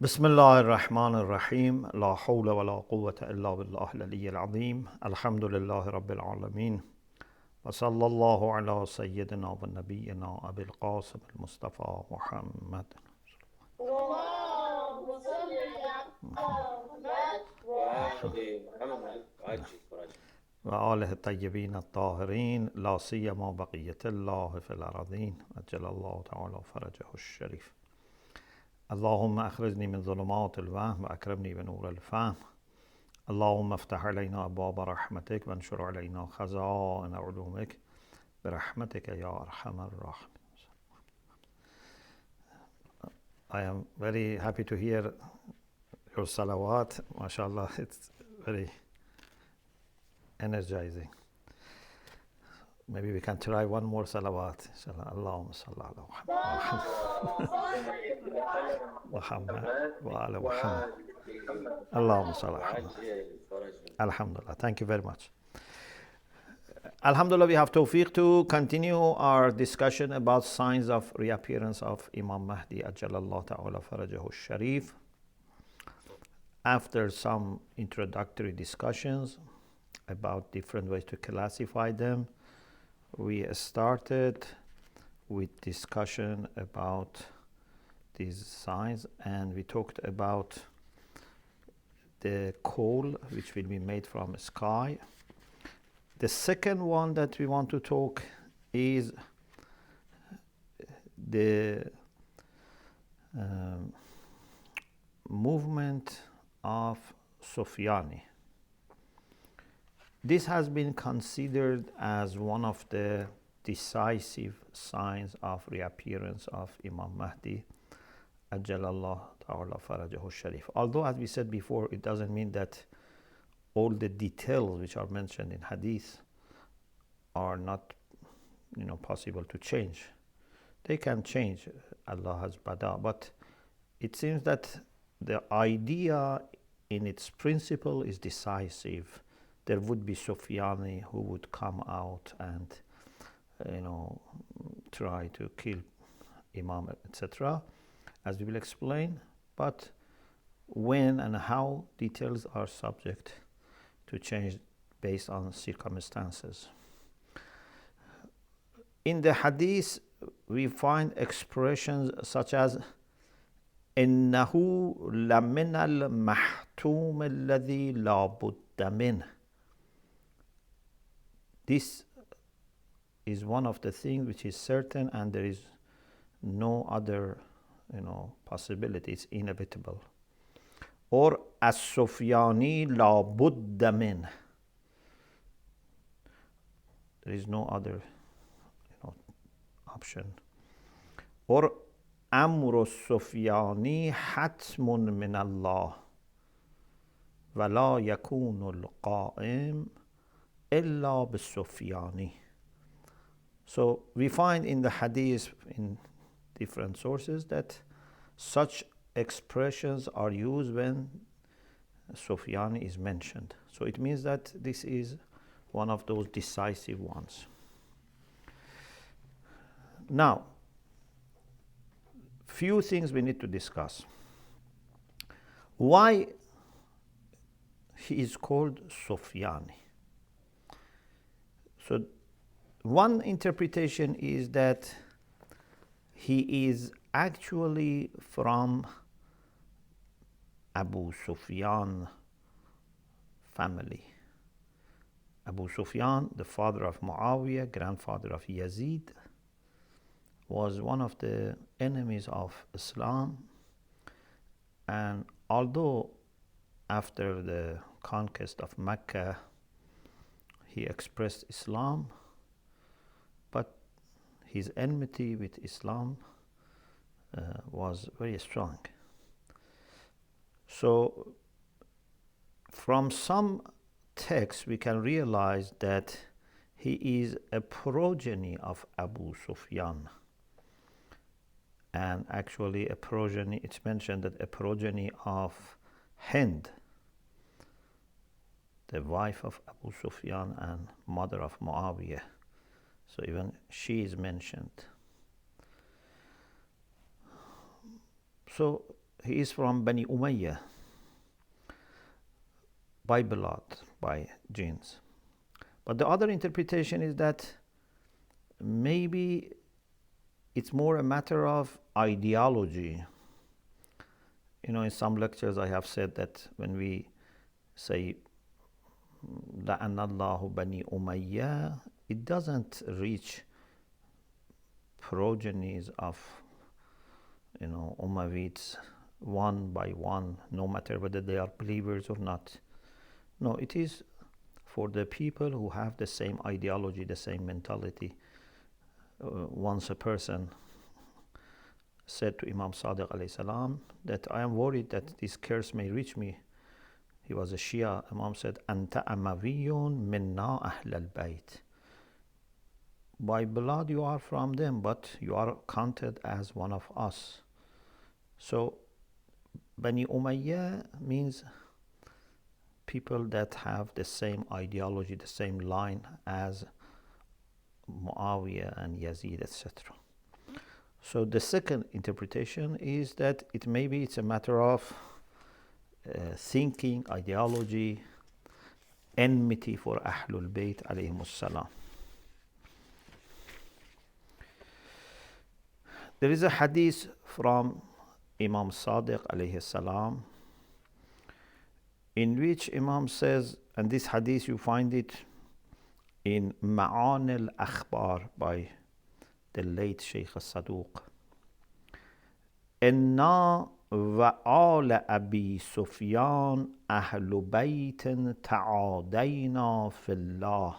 بسم الله الرحمن الرحيم لا حول ولا قوة إلا بالله العلي العظيم الحمد لله رب العالمين وصلى الله على سيدنا ونبينا أبي القاسم المصطفى محمد اللهم صل على محمد وآل محمد وآله الطيبين الطاهرين لا سيما بقية الله في الأرضين أجل الله تعالى فرجه الشريف اللهم أخرجني من ظلمات الوهم وأكرمني بنور الفهم اللهم افتح علينا أبواب رحمتك وانشر علينا خزائن علومك برحمتك يا أرحم الراحمين. I am very happy to hear your salawat. MashaAllah, it's very energizing. Maybe we can try one more salawat. Inshallah. Allahumma salli ala Muhammad wa ala Muhammad. Allahumma salli ala Muhammad. Alhamdulillah. Thank you very much. Alhamdulillah, we have tawfiq to continue our discussion about signs of reappearance of Imam Mahdi Ajalallah Ta'ala Farajahu Sharif. After some introductory discussions about different ways to classify them, we started with discussion about these signs, and we talked about the coal which will be made from sky. The second one that we want to talk is the movement of Sufyani. This has been considered as one of the decisive signs of reappearance of Imam Mahdi Ajalallah Ta'ala Farajahu Sharif. Although, as we said before, it doesn't mean that all the details which are mentioned in hadith are not possible to change. They can change, Allah has bada, but it seems that the idea in its principle is decisive. There would be Sufyani who would come out and try to kill Imam, etc., as we will explain, but when and how, details are subject to change based on circumstances. In the hadith, we find expressions such as إنه لمن المحتوم الذي لا بد منه. This is one of the things which is certain, and there is no other possibility. It's inevitable. Or as-Sufyani la budda min. There is no other option. Or amru Sufyani hatmun min Allah wa la yakunu al-qa'im illa bis-Sufyani. So we find in the hadith in different sources that such expressions are used when Sufyani is mentioned. So it means that this is one of those decisive ones. Now, few things we need to discuss. Why he is called Sufyani? So one interpretation is that he is actually from Abu Sufyan family. Abu Sufyan, the father of Muawiyah, grandfather of Yazid, was one of the enemies of Islam, and although after the conquest of Mecca he expressed Islam, but his enmity with Islam was very strong. So from some texts we can realize that he is a progeny of Abu Sufyan. And actually a progeny, it's mentioned that a progeny of Hind, the wife of Abu Sufyan and mother of Muawiyah. So even she is mentioned. So he is from Bani Umayyah by blood, by genes. But the other interpretation is that maybe it's more a matter of ideology. You know, in some lectures I have said that when we say La'anallahu Bani Umayyah, it doesn't reach progenies of, you know, Umayyads one by one, no matter whether they are believers or not. No, it is for the people who have the same ideology, the same mentality. Once a person said to Imam Sadiq alayhi salam that I am worried that this curse may reach me. He was a Shia. Imam said, Anta Amawiyun minna ahl al-bayt. By blood you are from them, but you are counted as one of us. So Bani Umayyah means people that have the same ideology, the same line as Muawiyah and Yazid, etc. So the second interpretation is that it's a matter of thinking, ideology, enmity for Ahlul Bayt alayhimus salam. There is a hadith from Imam Sadiq alayhi salam in which Imam says, and this hadith you find it in Ma'an al-Akhbar by the late Sheikh al-Saduq. Inna وآل أبي سفيان أهل بيت تعادينا في الله.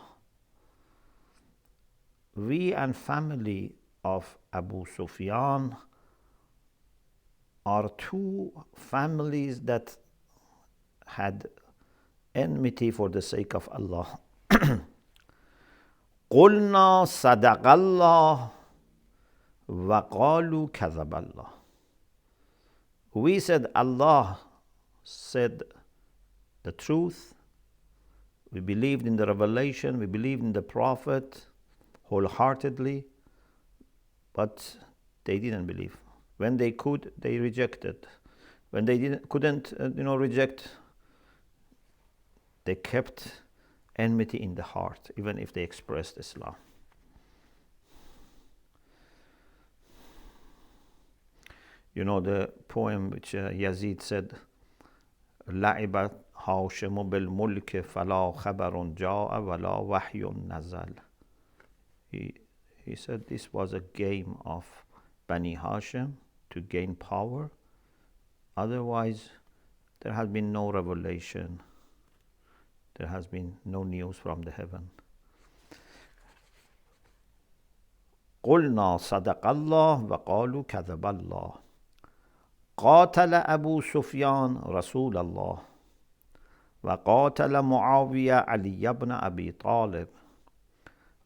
We and family of Abu Sufyan are two families that had enmity for the sake of Allah. قلنا صدق الله وقالوا كذب الله. We said Allah said the truth. We believed in the revelation. We believed in the Prophet wholeheartedly. But they didn't believe. When they could, they rejected. When they couldn't reject, they kept enmity in the heart, even if they expressed Islam. You know the poem which Yazid said, لعبت هاشم بالملك فلا خبر جاء ولا وحي نزل. He said this was a game of Bani Hashim to gain power. Otherwise, there has been no revelation. There has been no news from the heaven. قلنا صدق الله وقالوا كذب الله. قاتل أبو سفيان رسول الله وقاتل معاوية علي بن أبي طالب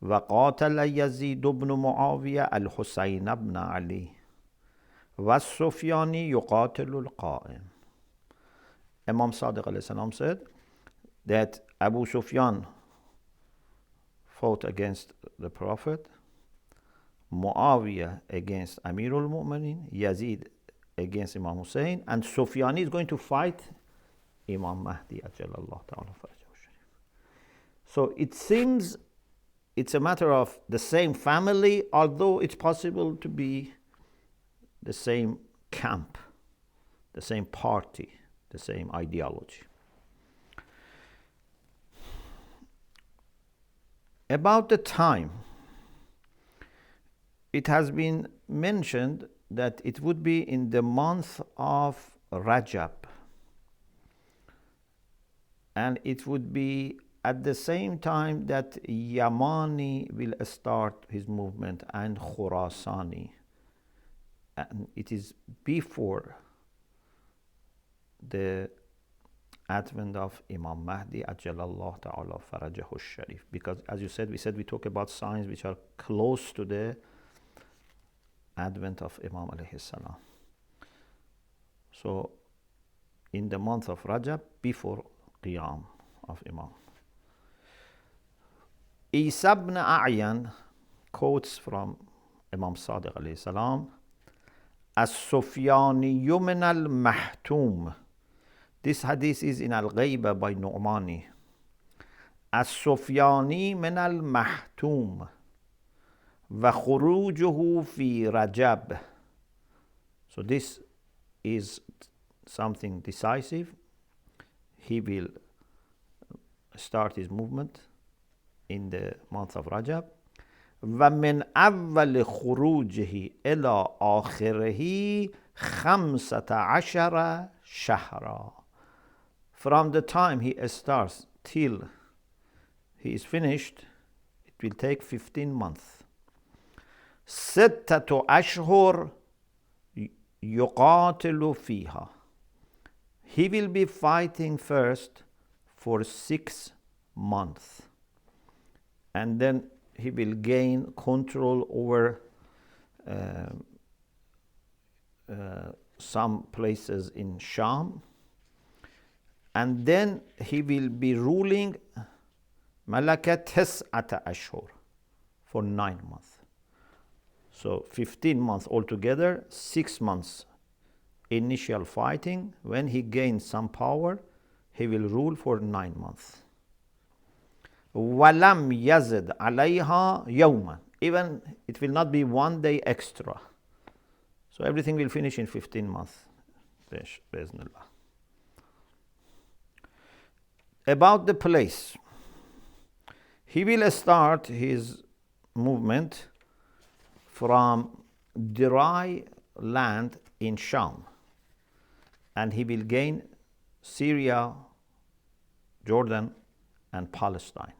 وقاتل يزيد بن معاوية الحسين بن علي والسفياني يقاتل القائم. Imam Sadiq alayhi salam said that Abu Sufyan fought against the Prophet, Muawiyah against Amirul Mu'minin, Yazid against Imam Hussein, and Sufyani is going to fight Imam Mahdi ajalallahu ta'ala farajahu sharif. So it seems it's a matter of the same family, although it's possible to be the same camp, the same party, the same ideology. About the time, it has been mentioned that it would be in the month of Rajab, and it would be at the same time that Yamani will start his movement and Khurasani, and it is before the advent of Imam Mahdi ajalallahu ta'ala farajahu sharif, because as you said, we talk about signs which are close to the advent of Imam alayhi salam. So in the month of Rajab, before Qiyam of Imam. Isa ibn A'yan quotes from Imam Sadiq alayhi salam, السفياني من المحتوم. This hadith is in Al-Ghayba by Nu'mani. السفياني من المحتوم وخروجه في رجب. So this is something decisive. He will start his movement in the month of Rajab. ومن أول خروجه إلى آخره 15 شهرا. From the time he starts till he is finished, it will take 15 months. 6 أشهر يقاتل فيها. He will be fighting first for 6 months, and then he will gain control over some places in Sham, and then he will be ruling Malaka 9 أشهر for 9 months. So 15 months altogether, 6 months initial fighting. When he gains some power, he will rule for 9 months. وَلَمْ يَزِدْ عَلَيْهَا يَوْمًا. Even it will not be 1 day extra. So everything will finish in 15 months. About the place. He will start his movement from dry land in Sham, and he will gain Syria, Jordan, and Palestine.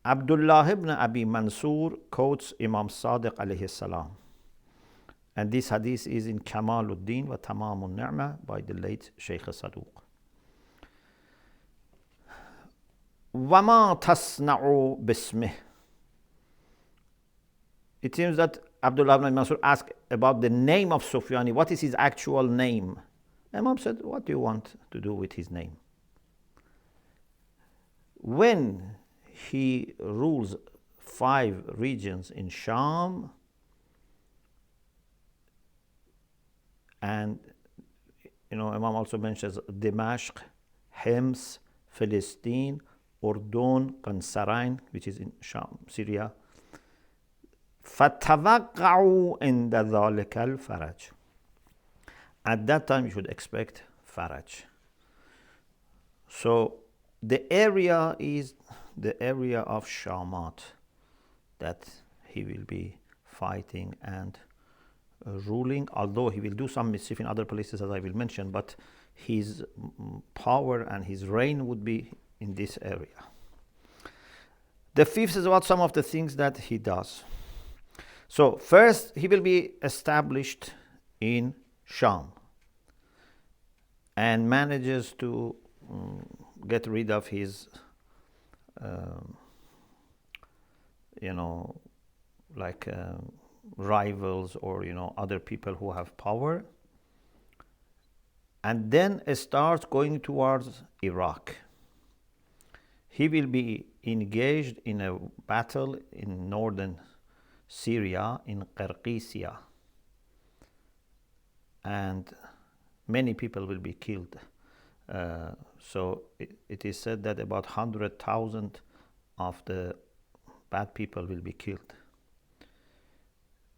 Abdullah ibn Abi Mansur quotes Imam Sadiq alayhi salam, and this hadith is in Kamaluddin wa Tamamun Ni'mah by the late Sheikh Saduq. وَمَا تَصْنَعُ بِاسْمِهِ. It seems that Abdullah ibn Mansur asked about the name of Sufyani. What is his actual name? Imam said, what do you want to do with his name? When he rules 5 regions in Sham, and Imam also mentions Damascus, Hims, Palestine, Urdun, Qansarain, which is in Sham, Syria. فَتَوَقَّعُوا عِنْدَ ذَلِكَ الْفَرَجِ. At that time you should expect Faraj. So the area is the area of Shamat that he will be fighting and ruling, although he will do some mischief in other places as I will mention, but his power and his reign would be in this area. The 5th is about some of the things that he does. So first he will be established in Sham and manages to get rid of his rivals or other people who have power, and then starts going towards Iraq. He will be engaged in a battle in northern Syria, in Qarqisiyah, and many people will be killed. So it is said that about 100,000 of the bad people will be killed.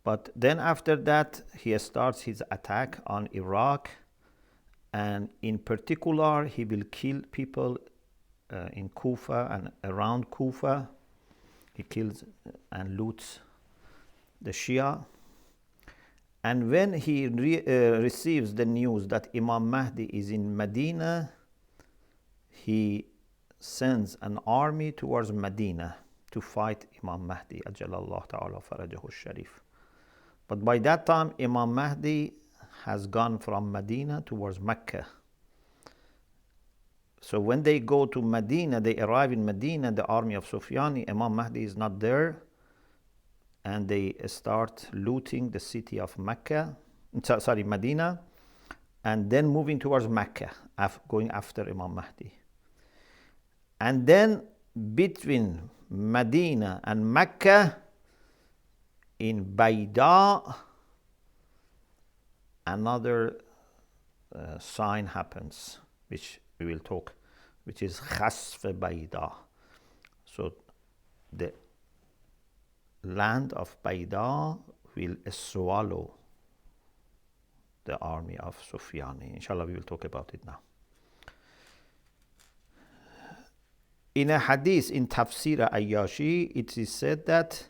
But then after that, he starts his attack on Iraq, and in particular, he will kill people in Kufa and around Kufa. He kills and loots the Shia. And when he receives the news that Imam Mahdi is in Medina, he sends an army towards Medina to fight Imam Mahdi, Ajalallah Ta'ala Farajahu Sharif. But by that time, Imam Mahdi has gone from Medina towards Mecca. So when they go to Medina, they arrive in Medina, the army of Sufyani, Imam Mahdi is not there, and they start looting the city of Medina, and then moving towards Mecca, going after Imam Mahdi. And then between Medina and Mecca, in Bayda, another sign happens, which we will talk, which is khasf bayda. So the land of Bayda will swallow the army of Sufyani. Inshallah, we will talk about it now. In a hadith in Tafsir Ayyashi, it is said that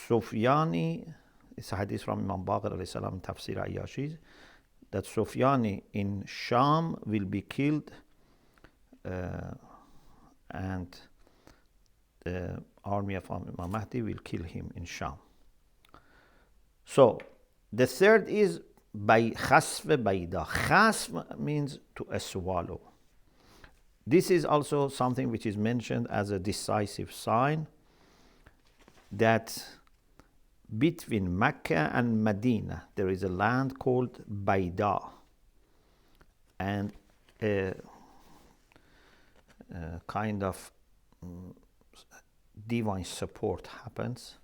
Sufyani, it's a hadith from Imam Baqir alayhi salam in Tafsir Ayyashi, that Sufyani in Sham will be killed and the army of Imam Mahdi will kill him in Sham. So the third is by khasf bayda. Khasf means to swallow. This is also something which is mentioned as a decisive sign that between Mecca and Medina there is a land called Bayda, and a kind of divine support happens,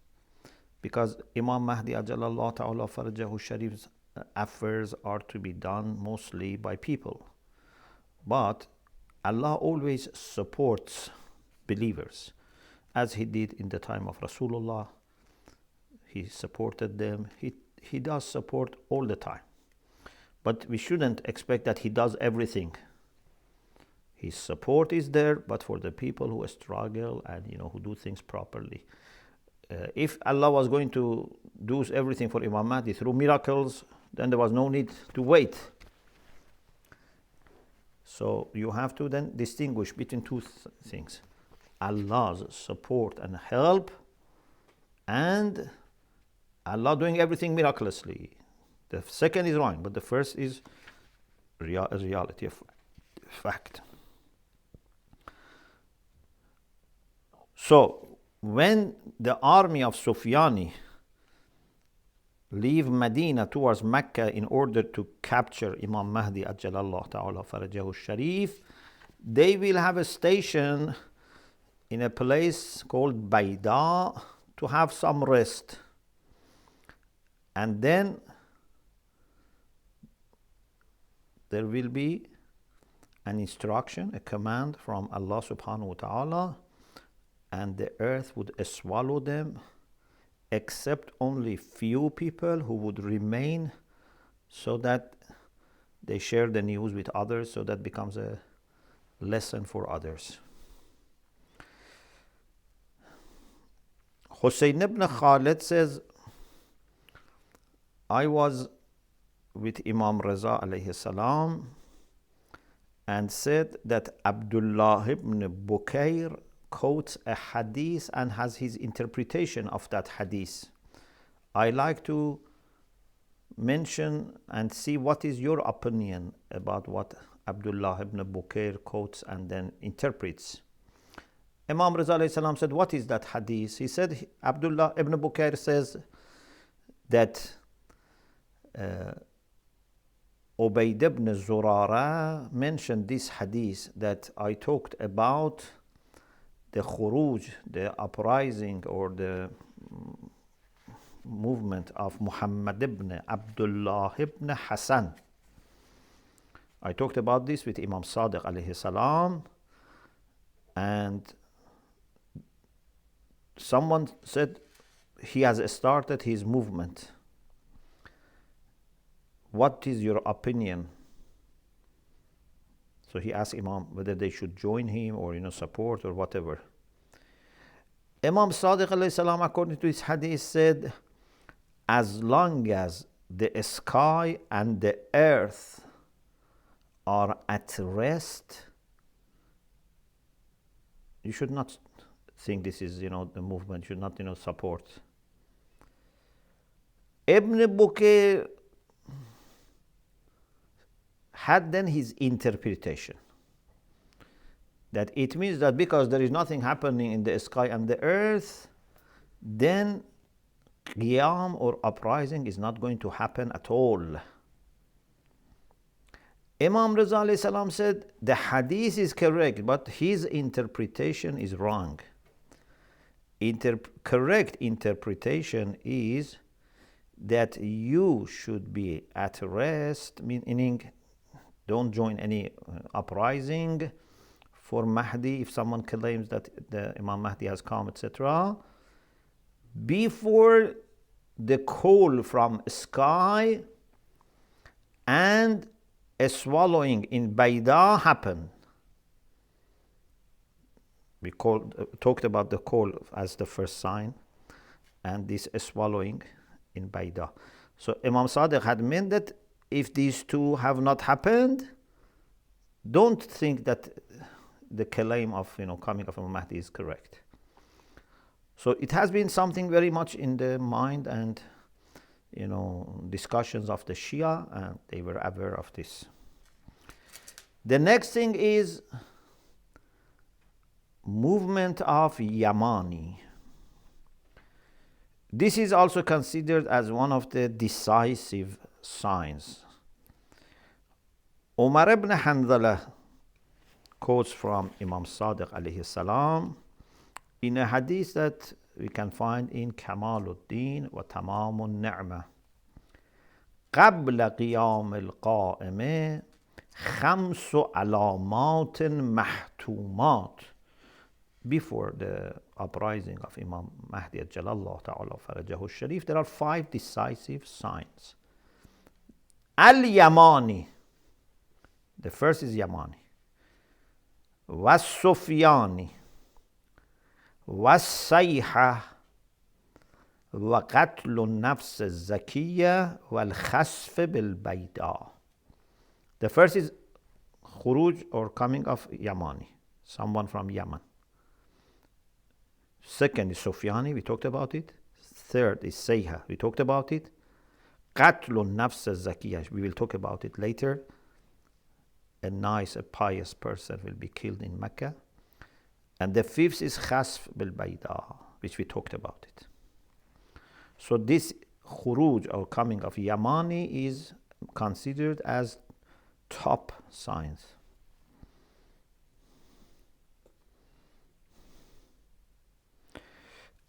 because Imam Mahdi ajalallah ta'ala farajahu sharif's affairs are to be done mostly by people, but Allah always supports believers, as he did in the time of Rasulullah. He supported them. He does support all the time, but we shouldn't expect that he does everything. His support is there, but for the people who struggle and who do things properly. If Allah was going to do everything for Imam Mahdi through miracles, then there was no need to wait. So you have to then distinguish between two things: Allah's support and help, and Allah doing everything miraculously. The second is wrong, but the first is a reality, of fact. So when the army of Sufyani leave Medina towards Mecca in order to capture Imam Mahdi ajjalallah ta'ala farajahu sharif, they will have a station in a place called Bayda to have some rest. And then there will be an instruction, a command from Allah subhanahu wa ta'ala, and the earth would swallow them, except only few people who would remain, so that they share the news with others, so that becomes a lesson for others. Hussein ibn Khalid says, I was with Imam Raza alayhi salam and said that Abdullah ibn Bukair quotes a hadith and has his interpretation of that hadith. I like to mention and see what is your opinion about what Abdullah ibn Bukair quotes and then interprets. Imam Raza alayhi salam said, what is that hadith? He said, Abdullah ibn Bukair says that Ubayd ibn Zurara mentioned this hadith that I talked about the khuruj, the uprising or the movement of Muhammad ibn Abdullah ibn Hassan. I talked about this with Imam Sadiq alayhi salam, and someone said he has started his movement. What is your opinion? So he asked Imam whether they should join him or support or whatever. Imam Sadiq alayhi salam, according to his hadith, said, as long as the sky and the earth are at rest, you should not think this is the movement. You should not support. Ibn Bukair had then his interpretation, that it means that because there is nothing happening in the sky and the earth, then qiyam or uprising is not going to happen at all. Imam Raza alayhi salam said the hadith is correct, but his interpretation is wrong. Correct interpretation is that you should be at rest, meaning don't join any uprising for Mahdi if someone claims that the Imam Mahdi has come, etc. Before the call from sky and a swallowing in Bayda happened. We talked about the call as the first sign and this swallowing in Bayda. So Imam Sadiq had meant that if these two have not happened, don't think that the claim of coming of Imam Mahdi is correct. So it has been something very much in the mind and discussions of the Shia, and they were aware of this. The next thing is movement of Yamani. This is also considered as one of the decisive signs. Umar ibn Hanzala quotes from Imam Sadiq alayhi salam in a hadith that we can find in Kamaluddin wa Tamamun Ni'mah. قبل قيام القائم خمس علامات محتومات. Before the uprising of Imam Mahdi Ajalallah Ta'ala Farajahu Sharif, there are 5 decisive signs. Al-Yamani. The first is Yamani. Was-Sufyani. Was-Sayha. وقتل النفس الزكية والخسف بالبيضاء. The first is khuruj or coming of Yamani, someone from Yemen. Second is Sufyani, we talked about it. Third is Sayha, we talked about it. قتل النفس الزكية, we will talk about it later. A nice, a pious person will be killed in Mecca. And the fifth is khasf بالبيضاء, which we talked about it. So this khuruj or coming of Yamani is considered as top signs.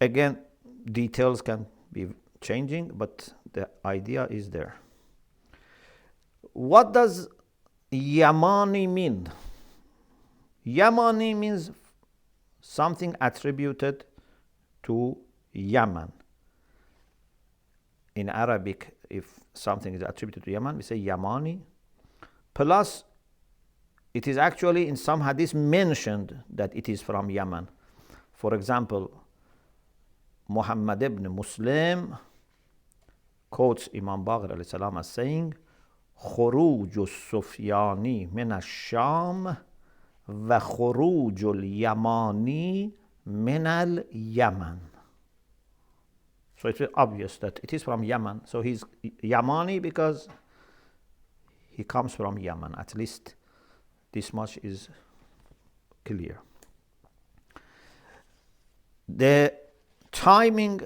Again, details can be changing, but the idea is there. What does Yamani mean? Yamani means something attributed to Yemen. In Arabic, if something is attributed to Yemen, we say Yamani. Plus, it is actually in some hadith mentioned that it is from Yemen. For example, Muhammad ibn Muslim quotes Imam Baqir alayhi salam as saying, خروج السفياني من الشام وخروج اليماني من اليمن. So it's obvious that it is from Yemen. So he's Yamani because he comes from Yemen. At least this much is clear. The timing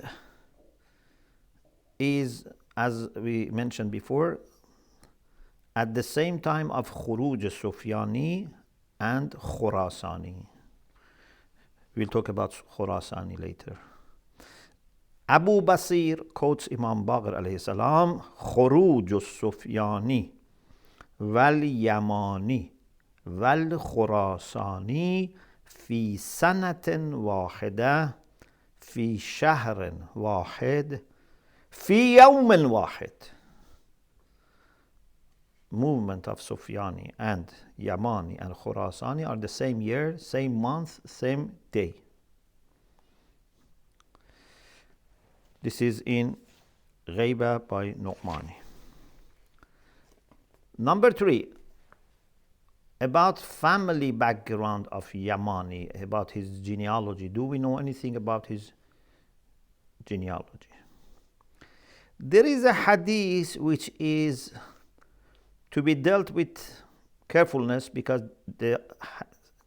is, as we mentioned before, at the same time of Khuruj Sufyani and Khurasani. We'll talk about Khurasani later. Abu Basir quotes Imam Baqir alayhi salam, Khuruj Sufyani wal Yamani wal Khurasani fi sanatin wahida fi shahrin wahid fi yawmin wahid. Movement of Sufyani and Yamani and Khurasani are the same year, same month, same day. This is in Ghaiba by Nu'mani. Number 3, about family background of Yamani, about his genealogy. Do we know anything about his genealogy? There is a hadith which is to be dealt with carefulness because the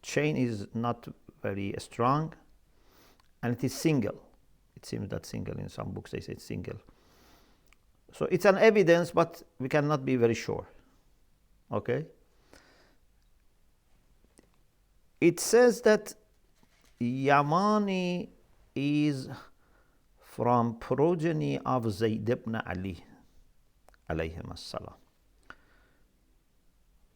chain is not very strong and it is single. It seems that single, in some books they say it's single. So it's an evidence, but we cannot be very sure. Okay? It says that Yamani is from progeny of Zayd ibn Ali alayhim as-salam.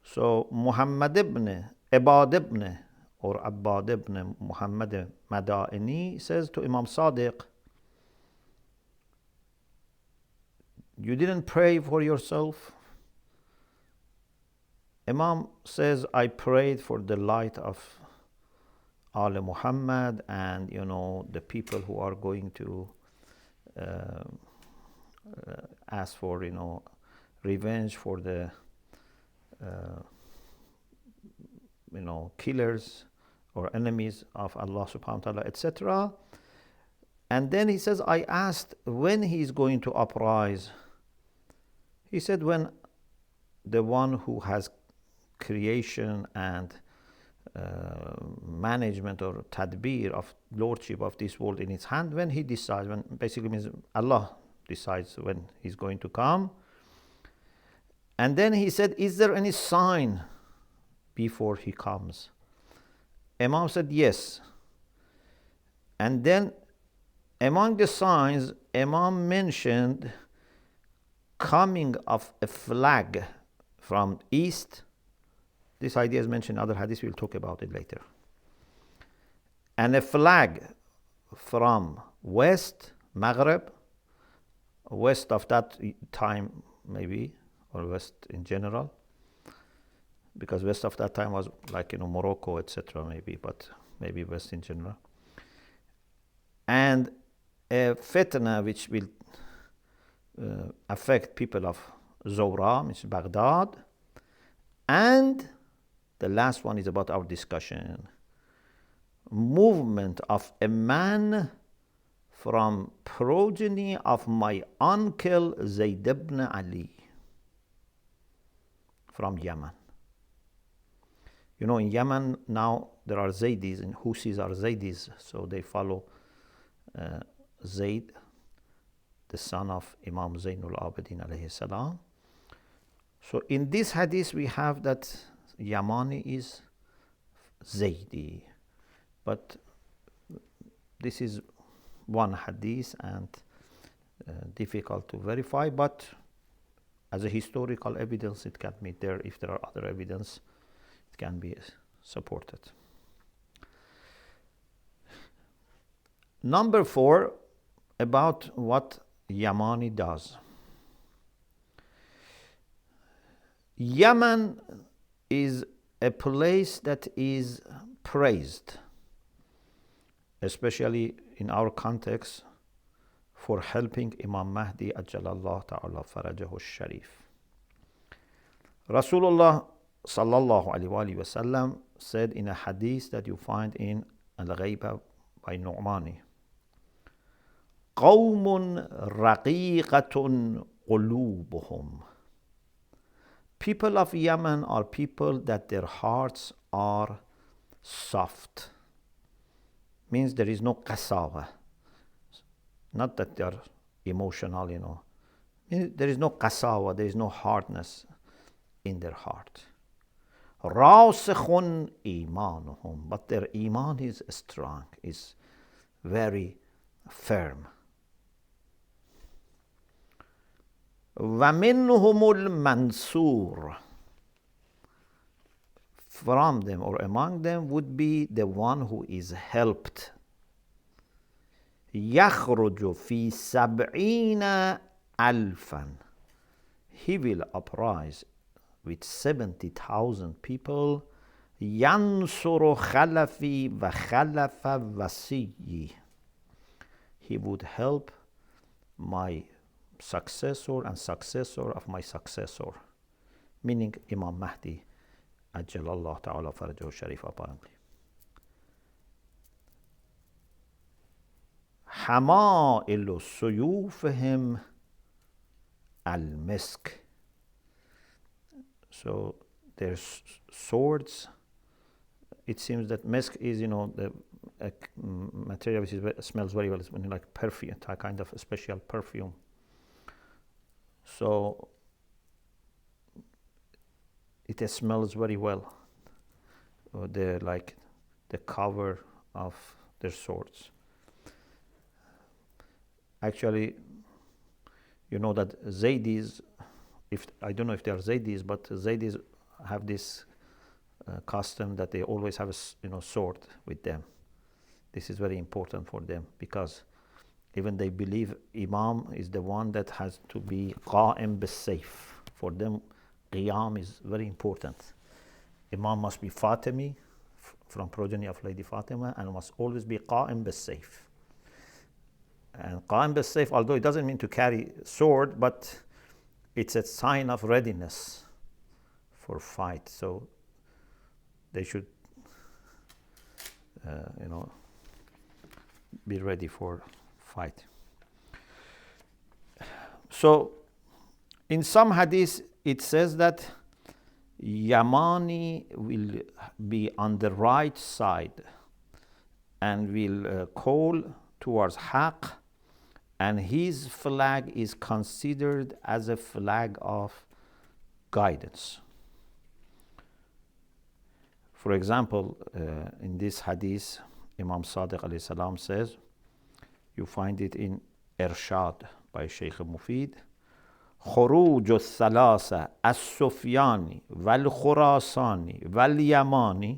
So Muhammad ibn Ibad ibn or Abbad ibn Muhammad Madaini says to Imam Sadiq, you didn't pray for yourself? Imam says, I prayed for the light of Al Muhammad and the people who are going to ask for revenge for the killers or enemies of Allah subhanahu wa ta'ala, etc. And then he says, I asked when he's going to uprise. He said, when the one who has creation and management or tadbir of lordship of this world in his hand, when he decides, when basically means Allah decides when he's going to come. And then he said, is there any sign before he comes? Imam said, yes. And then among the signs, Imam mentioned coming of a flag from east. This idea is mentioned in other hadiths, we'll talk about it later. And a flag from west, Maghreb, west of that time maybe, or west in general, because west of that time was like Morocco, etc. maybe, but maybe west in general. And a fitna which will affect people of Zawra, which is Baghdad. And the last one is about our discussion. Movement of a man from progeny of my uncle Zayd ibn Ali from Yemen. In Yemen now there are Zaydis, and Husis are Zaydis, so they follow Zayd, the son of Imam Zainul Abidin alayhi salam. So in this hadith we have that Yamani is Zaydi, but this is one hadith and difficult to verify, but as a historical evidence it can be there. If there are other evidence, it can be supported. Number 4, about what Yamani does. Yemen is a place that is praised, especially in our context, for helping Imam Mahdi Ajjalallahu Ta'ala Farajahu Sharif. Rasulullah Sallallahu Alaihi Wasallam said in a hadith that you find in Al-Ghaiba by Nu'mani, قَوْمٌ رَقِيقَةٌ قُلُوبُهُمْ. People of Yemen are people that their hearts are soft. Means there is no qasawa. Not that they are emotional, There is no qasawa, there is no hardness in their heart. رَاسِخٌ إِيمَانُهُمْ. But their iman is strong, is very firm. وَمِنْهُمُ الْمَنْصُورُ. From them or among them would be the one who is helped. يَخْرُجُ فِي 70,000. He will uprise with 70,000 people. يَنْصُرُ خَلَفِي وَخَلَفَ وَسِيِّي. He would help my successor and successor of my successor, meaning Imam Mahdi Ajjalallahu Ta'ala Farajahu Sharif apparently. حَمَائِلُ سُيُوفِهِمْ الْمِسْكِ. So their swords, it seems that misk is, the material which smells very well. It's like perfume, a kind of a special perfume. So it smells very well. The cover of their swords. Actually, you know that Zaydis, I don't know if they are Zaydis, but Zaydis have this custom that they always have a sword with them. This is very important for them because even they believe Imam is the one that has to be qa'im bis-sayf. For them, qiyam is very important. Imam must be Fatimi, from progeny of Lady Fatima, and must always be qa'im bis-sayf. And qa'im bis-sayf, although it doesn't mean to carry sword, but it's a sign of readiness for fight. So they should, be ready for fight. So in some hadith it says that Yamani will be on the right side and will call towards haq, and his flag is considered as a flag of guidance. For example, in this hadith, Imam Sadiq alayhi salam says, you find it in Irshad by Sheikh Mufid, خروج الثلاثة السفياني والخراساني واليماني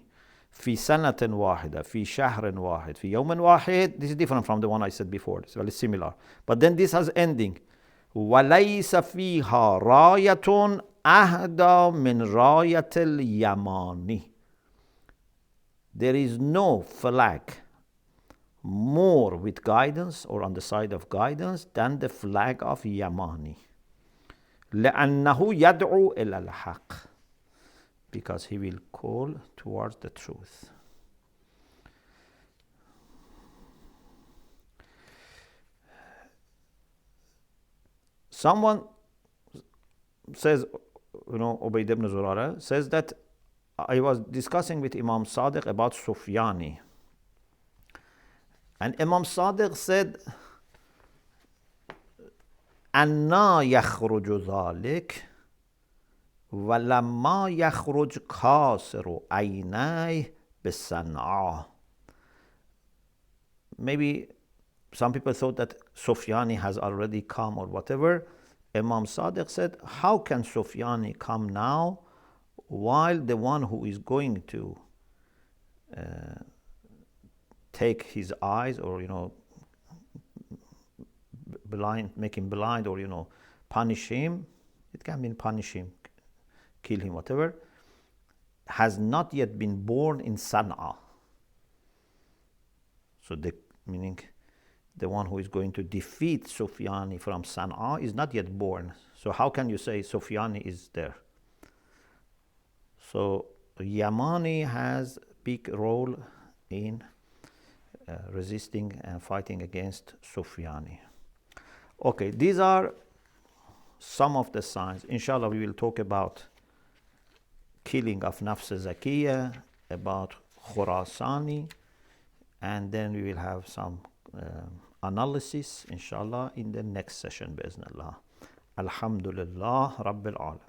في سنة واحدة في شهر واحد في يوم واحد. This is different from the one I said before. It's very similar. But then this has ending. وليس فيها راية أهدى من راية اليماني. There is no flag more with guidance or on the side of guidance than the flag of Yamani. لأنه يدعو إلى الحق, because he will call towards the truth. Someone says, Ubayd ibn Zurara says that I was discussing with Imam Sadiq about Sufyani, and Imam Sadiq said, أَنَّا يَخْرُجُ ذَلِكَ وَلَمَّا يَخْرُجْ كَاسِرُ عَيْنَيْهِ بِالصَّنْعَةِ. Maybe some people thought that Sufyani has already come or whatever. Imam Sadiq said, how can Sufyani come now while the one who is going to take his eyes or blind, make him blind, or punish him, it can mean punish him, kill him, whatever, has not yet been born in Sana'a. So meaning the one who is going to defeat Sufyani from Sana'a is not yet born. So how can you say Sufyani is there? So Yamani has a big role in resisting and fighting against Sufyani. Okay, these are some of the signs. Inshallah, we will talk about killing of Nafs Zakiyah, about Khurasani, and then we will have some analysis, inshallah, in the next session, bi'iznillah. Alhamdulillah, Rabbil Alamin.